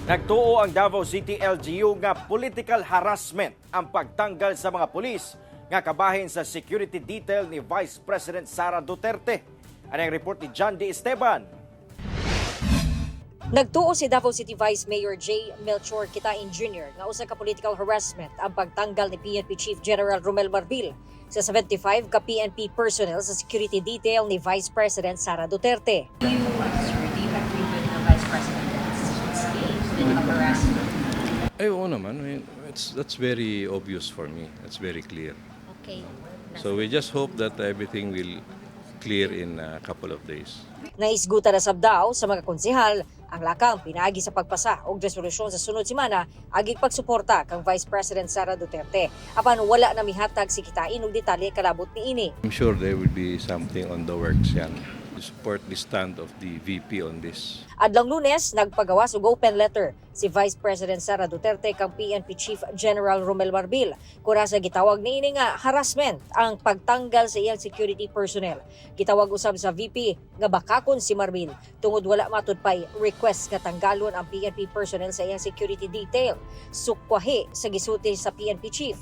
Nagtuo ang Davao City LGU nga political harassment ang pagtanggal sa mga pulis nga kabahin sa security detail ni Vice President Sara Duterte. Ano ang report ni John D. Esteban? Nagtuo si Davao City Vice Mayor J. Melchor Kitain Jr. nga usa ka political harassment ang pagtanggal ni PNP Chief General Romel Marbil sa 75 ka PNP personnel sa security detail ni Vice President Sara Duterte. Do you agree with the Vice President's political harassment? Ay, oo naman. I mean, that's very obvious for me. That's very clear. Okay. So we just hope that everything will clear in a couple of days. Naisgutan na sabdaw sa mga konsehal ang lakang pinaagi sa pagpasa og resolusyon sa sunod semana agig pagsuporta kang Vice President Sara Duterte. Apan wala na mihatag si Kitain og detalye kalabot niini. I'm sure there will be something on the works yan to support the stand of the VP on this. Adlang Lunes, nagpagawas og open letter si Vice President Sara Duterte kang PNP Chief General Romel Marbil kura sa gitawag niini nga harassment ang pagtanggal sa iyang security personnel. Gitawag usab sa VP nga bakakon si Marbil tungod wala matud pay request nga tanggalon ang PNP personnel sa iyang security detail. Sukwahi sa gisulti sa PNP Chief.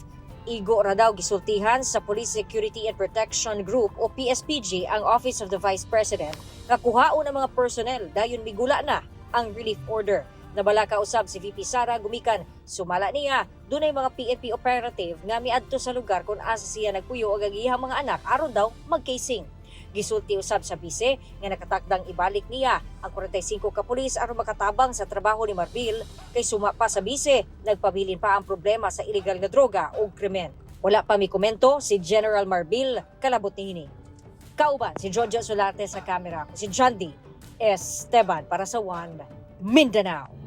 Igo ra daw gisultihan sa Police Security and Protection Group o PSPG ang Office of the Vice President nga kuhaon ang mga personnel dayon migula na ang relief order. Nabalaka usab si VP Sara gumikan sumala niya dunay mga PNP operative nga miadto sa lugar kung asa siya nagpuyo og agihang mga anak aron daw mag-casing. Gisulti usab sa bise nga nakatakdang ibalik niya ang 45 ka pulis aron makatabang sa trabaho ni Marbil kay suma pa sa bise nagpabilin pa ang problema sa illegal nga droga o krimen. Wala pa mi komento si General Marbil kalabot niini. Kauban si Jojo Solarte sa kamera, si John D. Esteban para sa One Mindanao.